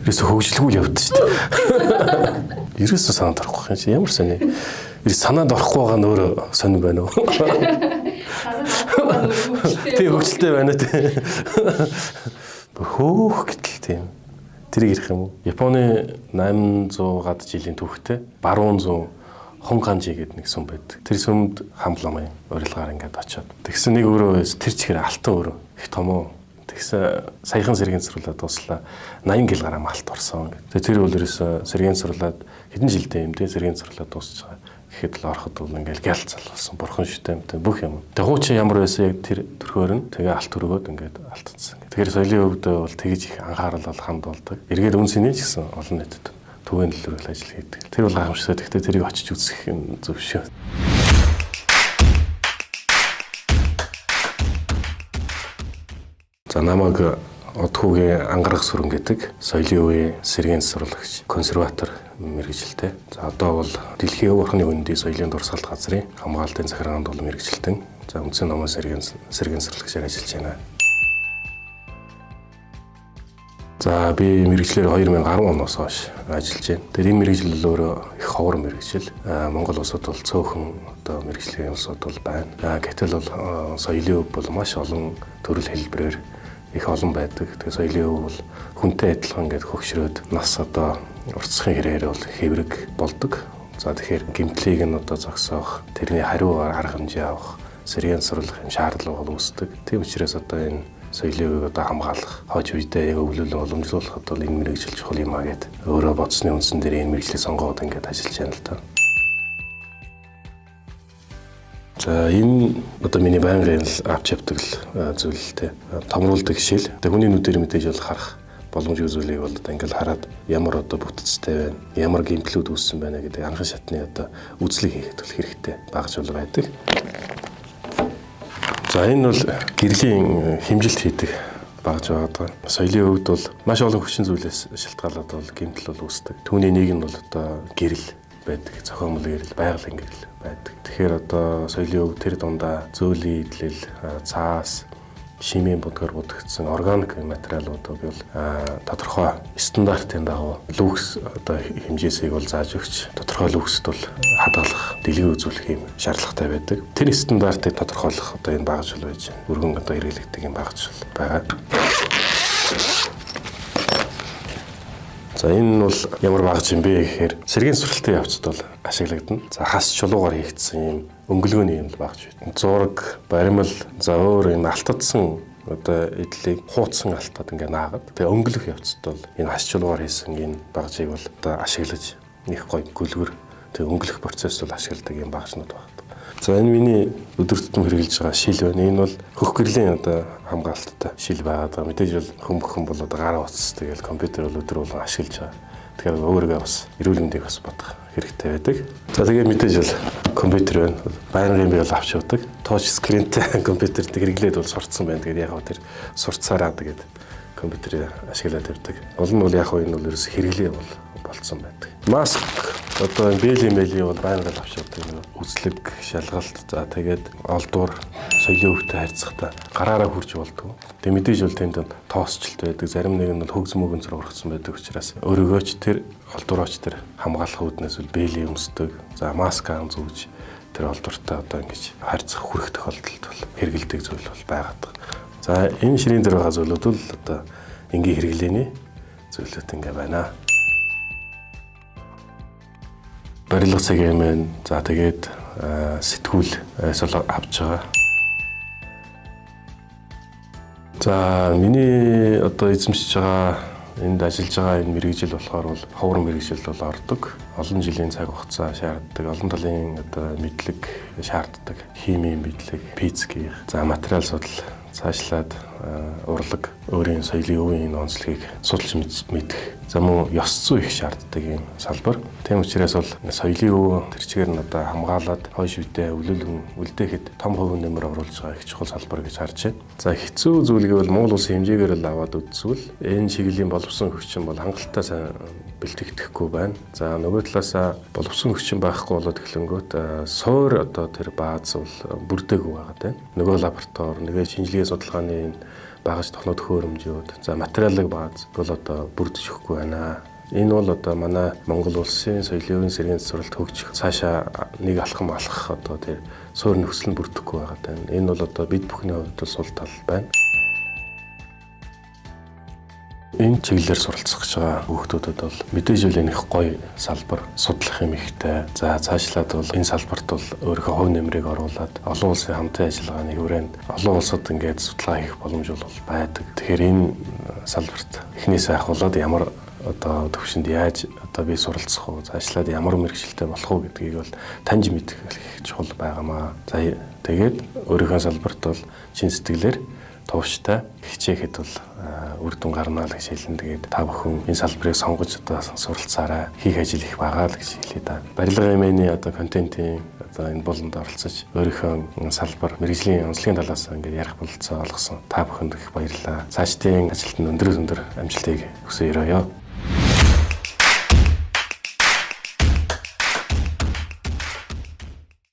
Ерөөсө хөгжлгүй явдсан шүү дээ. Ерөөсө санаад орохгүй юм чи ямар сони. Санаад орохгүй байгаа нь өөрөө сонир байна уу? Тэг хөгжилтэй байна тий. Хөөх гэтэл тийм. Тэрийг ярих юм уу? Японы 800 гад жилийн түүхтэй баруун зүүн Хонганжи гэдэг нэг сүм байдаг. Тэр сүмд хамлам урилгаар ингээд очиод. Тэгсэн нэг өөрөө тэр чихэр алтан өөрөө их том уу. Тэгсэн саяхан сэргийн цэцэрлээд дуслаа 80 кг алт орсон. Тэр бол ерөөсө сэргийн цэцэрлээд хэдэн жилдээ юм те сэргийн цэцэрлээд дуусч байгаа. Гэхэд л ороход бол ингээд гял залуулсан. Бурхан шүтээ юмтай бүх юм. Тэг хуучин ямар байсан яг тэр төрхөөр нь тэгээ алт өргөөд ингээд алтцсан. Тэгэхээр соёлын өвдөө бол тэгж их анхаарал бол ханд болдог. Эргээд үнсний ч гэсэн олон нийтэд түгээн дэлгэрэл ажил хийдэг. Тэр бол гайхамшигтай. Гэхдээ тэрийг очиж үзэх юм зөв шүү. За намайг Одхүүгийн ангарах сүрэн гэдэг соёлын үеийн сэргийн сурлагч, консерватор мэргэжилтэй. За одоо бол Дэлхийн өв орхны үндэс соёлын дурсгалт газрын хамгаалтын захиргаанд бол мэргэжилтэн. За үндсэн намын сэргийн сурлагчаар ажиллаж байна. За би мэргэжлэр 2010 оноос хойш ажиллаж байна. Тэр энэ мэргэжил бол өөрөө их ховор мэргэжил. Монгол улсад бол цөөхөн одоо мэргэжлийн улсууд бол байна. Гэтэл бол соёлын өв бол маш олон төрөл хэлбэрээр их олон байдаг. Тэгээ соёлын өв бол хүнтэй адилхан ингээд хөгшрөөд нас одоо уртсахын хэрээр бол хэврэг болдог. За тэгэхээр гэмтлийг нь одоо зогсоох, тэрний хариу арга хэмжээ авах, сэргийн сурлах юм шаардлага бол үүсдэг. Тийм учраас одоо энэ соёлын өвийг одоо хамгаалах, хойч үедээ яг өвлөлөө уламжлуулахад бол энэ мэргэжил чухал юм аа гэд өөрөө бодсны үндсэн дээр энэ мэргэжлийн сонгоод ингээд ажиллаж байна л да. За энэ одоо миний байнгын авч явдаг зүйл л те. Томруулдаг шил. Тэгээ хүний нүдээр мэдээж бол харах боломжгүй зүйлийг бол одоо ингээд хараад ямар одоо бүтцтэй байна, ямар гэмтлүүд үүссэн байна гэдэг анхан шатны одоо үзлийг хийхэд бол хэрэгтэй багж бол байдаг. За энэ бол гэрлийн хэмжилт хийдэг багж байгаа. Соёлын өвд бол маш олон хүчин зүйлээс шалтгаалаад бол гэмтэл бол үүсдэг. Түүний нэг нь бол одоо гэрэл байдаг, зохиомл гэрэл, байгалийн гэрэл байдаг. Тэгэхээр одоо соёлын өв тэр дундаа зөөлөн идэлэл, цаас, шимийн будгаар будагдсан органик материалууд бол тодорхой стандартын дагуу люкс одоо хэмжээсийг бол зааж өгч тодорхой люксд бол хадгалах, дэлгэн үзүүлэх юм шаардлагатай байдаг. Тэр стандартыг тодорхойлох одоо энэ багажл байж байна. Өргөн одоо хэрэглэгдэх юм багажл байгаа. За энэ бол ямар багж юм бэ гэхээр сэргийн сургалтын явцад бол ашиглагдана. За хас чулуугаар хийгдсэн юм өнгөлгөөний юм багж байна. Зураг, баримл, за өөр юм алтадсан одоо эдлийг хуудсан алтад ингээ наагаад тэгээ өнгөлөх явцад бол энэ хас чулуугаар хийсэн энэ багжийг бол одоо ашиглаж нэг гоё гүлгэр тэгээ өнгөлөх процесс бол ашигладаг юм багжнууд байна. За энэ миний өдөр тутам хэрэгжилж байгаа шил байна. Энэ бол хөх гэрлийн одоо хамгаалттай шил байгаа. Мэдээж бол хүн бол одоо гараа уцс тэгэл компьютер бол өдөр болгон ашиглаж байгаа. Тэгэхээр өөрийгөө бас эрүүл мэндийг бас бодох хэрэгтэй байдаг. За тэгээд мэдээж бол компьютер байна. Байнгын би бол авч явдаг. Touch screenтэй компьютерт хэрэглээд бол сурцсан байна. Тэгээд яг тэр сурцаараа тэгээд компьютерийг ашиглаад явдаг. Гол нь бол яг энэ бол ерөөс хэрэглээ бол болцсон байдаг. Маск одоо бэлийн мэлийн бол байнгын авч явдаг. Үзлэг, шалгалт, за тэгээд олдуур соёлын өвтэй харьцахтаа гараараа хурж болдог. Тэгээд мэдээж бол тэнд тоосчлт байдаг. Зарим нэг нь бол хөгз мөгөн зур ургацсан байдаг учраас өөрийгөө ч тэр олдуураач тэр хамгаалах үүднээс бол бэлийн өмсдөг. За маск ан зүүж тэр олдууртаа одоо ингэж харьцах хүрэх тохиолдолд бол хэрэгэлдэг зүйл бол байгаад. За энэ ширийн дээр байгаа зүйлүүд бол одоо энгийн хэрэглээний зүйлүүд ингээ байна. Барилга цаг юм байна. За тэгээд сэтгүүл эсвэл авч байгаа. За миний одоо эзэмшиж байгаа энд ажиллаж байгаа энэ мэргэжил болохоор бол ховор мэргэжил бол ордог. Олон жилийн цаг хугацаа шаарддаг, олон талын одоо мэдлэг шаарддаг. Химийн мэдлэг, физик, за материал судлал цаашлаад урлаг өөрийн соёлын өвийн онцлогийг судалж мэдэх за мөн ёс зүй их шаарддаг юм салбар. Тийм учраас бол соёлын өв тэр чигээр нь одоо хамгаалаад хойш үедээ өвлөлөн үлдээхэд том хувь нэмэр оруулж байгаа их чухал салбар гэж харж байна. За хэцүү зүйлийг бол Монгол улсын хэмжээгээр л аваад үзвэл энэ чиглэлийн боловсон хүчин бол хангалттай сайн бэлтгэгдэхгүй байна. За нөгөө талаасаа боловсон хүчин байхгүй болоод эхлэнгүүт суур одоо тэр бааз бол бүрдээгүй байгаа тийм. Нөгөө лаборатори, нөгөө шинжилгээ судалгааны багаж технологи төхөөрөмжүүд, за материалын бааз бол одоо бүрдэж өгөхгүй байна. Энэ бол одоо манай Монгол улсын соёлын сэргийн засваралт хөгжих цаашаа нэг алхам алхах одоо тэр суурь нөхцөл нь бүрдэхгүй байгаа тань. Энэ бол одоо бид бүхний хувьд сул тал байна. Энэ чиглэлээр суралцах гэж байгаа хүүхдүүдэд бол мэдээж үл энэ их гоё салбар, судлах юм ихтэй. За цаашлаад бол энэ салбарт бол өөрийнхөө хувь нэмрийг оруулад олон улсын хамтын ажиллагааны хүрээнд олон улсад ингээд судалгаа хийх боломж бол байдаг. Тэгэхээр энэ салбарт эхнээсээ ахуулаад ямар одоо төвшөнд яаж одоо би суралцах уу, цаашлаад ямар мэргэжилтэй болох уу гэдгийг бол таньж мэдэх их чухал байгаамаа. За тэгээд өөрийнхөө салбарт бол чин сэтгэлээр тууштай хичээхэд бол үр дүн гарнаа л гэж хэлэн. Тэгээд та бүхэн энэ салбарыг сонгож одоо суралцаарай. Хийх ажил их байгаа л гэж хэлээ да. Барилга эмээний одоо контентын одоо энэ болонд оролцож өөрийнхөө салбар мэргэжлийн онцлогийн талаас ингээд ярих бололцоо олгосон та бүхэнд их баярлалаа. Цаашдын ажилд өндөр амжилтыг хүсье өрөөё.